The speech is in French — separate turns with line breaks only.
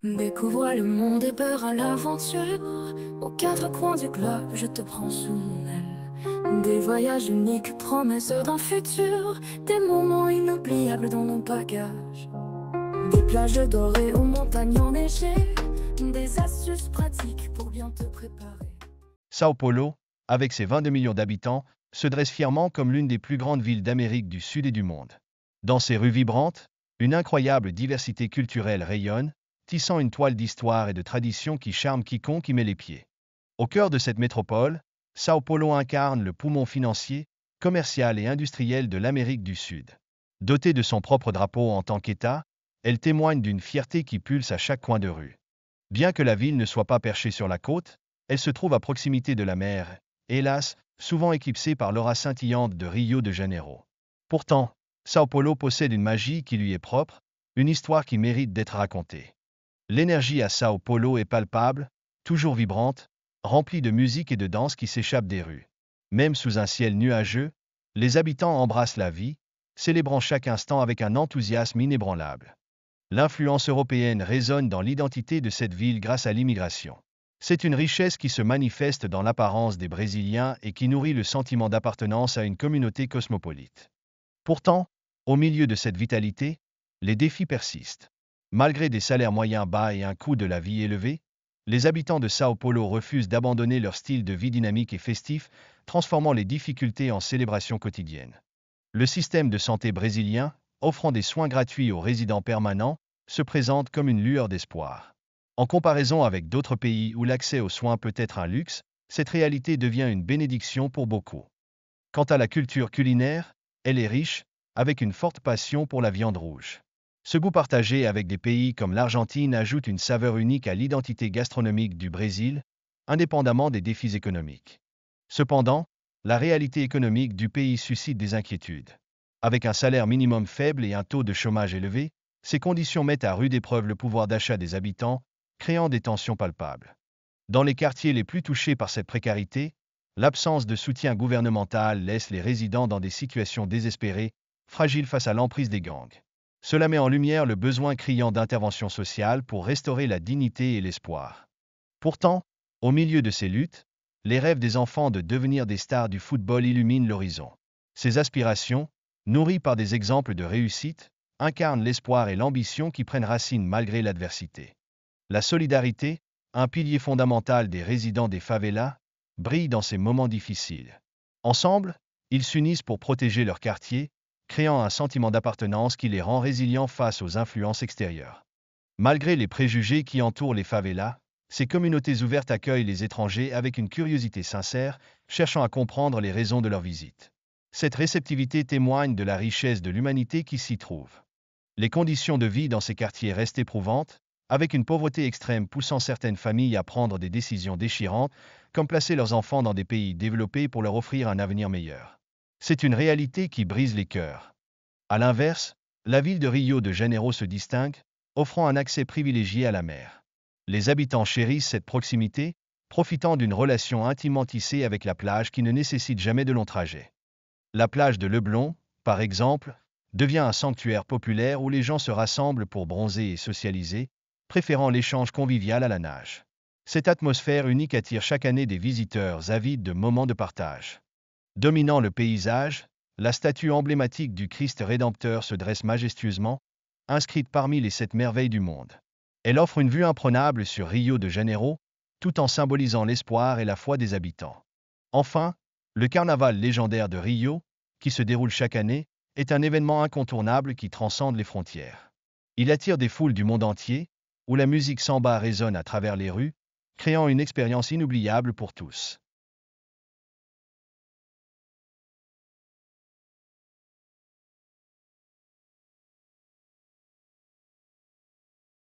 Découvre le monde et peur à l'aventure. Aux quatre coins du globe, je te prends sous mon aile. Des voyages uniques, promesses d'un futur. Des moments inoubliables dans nos bagages. Des plages dorées aux montagnes enneigées. Des astuces pratiques pour bien te préparer.
Sao Paulo, avec ses 22 millions d'habitants, se dresse fièrement comme l'une des plus grandes villes d'Amérique du Sud et du monde. Dans ses rues vibrantes, une incroyable diversité culturelle rayonne, tissant une toile d'histoire et de tradition qui charme quiconque y met les pieds. Au cœur de cette métropole, Sao Paulo incarne le poumon financier, commercial et industriel de l'Amérique du Sud. Dotée de son propre drapeau en tant qu'État, elle témoigne d'une fierté qui pulse à chaque coin de rue. Bien que la ville ne soit pas perchée sur la côte, elle se trouve à proximité de la mer, hélas, souvent éclipsée par l'aura scintillante de Rio de Janeiro. Pourtant, Sao Paulo possède une magie qui lui est propre, une histoire qui mérite d'être racontée. L'énergie à Sao Paulo est palpable, toujours vibrante, remplie de musique et de danse qui s'échappent des rues. Même sous un ciel nuageux, les habitants embrassent la vie, célébrant chaque instant avec un enthousiasme inébranlable. L'influence européenne résonne dans l'identité de cette ville grâce à l'immigration. C'est une richesse qui se manifeste dans l'apparence des Brésiliens et qui nourrit le sentiment d'appartenance à une communauté cosmopolite. Pourtant, au milieu de cette vitalité, les défis persistent. Malgré des salaires moyens bas et un coût de la vie élevé, les habitants de Sao Paulo refusent d'abandonner leur style de vie dynamique et festif, transformant les difficultés en célébrations quotidiennes. Le système de santé brésilien, offrant des soins gratuits aux résidents permanents, se présente comme une lueur d'espoir. En comparaison avec d'autres pays où l'accès aux soins peut être un luxe, cette réalité devient une bénédiction pour beaucoup. Quant à la culture culinaire, elle est riche, avec une forte passion pour la viande rouge. Ce goût partagé avec des pays comme l'Argentine ajoute une saveur unique à l'identité gastronomique du Brésil, indépendamment des défis économiques. Cependant, la réalité économique du pays suscite des inquiétudes. Avec un salaire minimum faible et un taux de chômage élevé, ces conditions mettent à rude épreuve le pouvoir d'achat des habitants, créant des tensions palpables. Dans les quartiers les plus touchés par cette précarité, l'absence de soutien gouvernemental laisse les résidents dans des situations désespérées, fragiles face à l'emprise des gangs. Cela met en lumière le besoin criant d'intervention sociale pour restaurer la dignité et l'espoir. Pourtant, au milieu de ces luttes, les rêves des enfants de devenir des stars du football illuminent l'horizon. Ces aspirations, nourries par des exemples de réussite, incarnent l'espoir et l'ambition qui prennent racine malgré l'adversité. La solidarité, un pilier fondamental des résidents des favelas, brille dans ces moments difficiles. Ensemble, ils s'unissent pour protéger leur quartier, créant un sentiment d'appartenance qui les rend résilients face aux influences extérieures. Malgré les préjugés qui entourent les favelas, ces communautés ouvertes accueillent les étrangers avec une curiosité sincère, cherchant à comprendre les raisons de leur visite. Cette réceptivité témoigne de la richesse de l'humanité qui s'y trouve. Les conditions de vie dans ces quartiers restent éprouvantes, avec une pauvreté extrême poussant certaines familles à prendre des décisions déchirantes, comme placer leurs enfants dans des pays développés pour leur offrir un avenir meilleur. C'est une réalité qui brise les cœurs. À l'inverse, la ville de Rio de Janeiro se distingue, offrant un accès privilégié à la mer. Les habitants chérissent cette proximité, profitant d'une relation intimement tissée avec la plage qui ne nécessite jamais de longs trajets. La plage de Leblon, par exemple, devient un sanctuaire populaire où les gens se rassemblent pour bronzer et socialiser, préférant l'échange convivial à la nage. Cette atmosphère unique attire chaque année des visiteurs avides de moments de partage. Dominant le paysage, la statue emblématique du Christ Rédempteur se dresse majestueusement, inscrite parmi les 7 merveilles du monde. Elle offre une vue imprenable sur Rio de Janeiro, tout en symbolisant l'espoir et la foi des habitants. Enfin, le carnaval légendaire de Rio, qui se déroule chaque année, est un événement incontournable qui transcende les frontières. Il attire des foules du monde entier, où la musique samba résonne à travers les rues, créant une expérience inoubliable pour tous.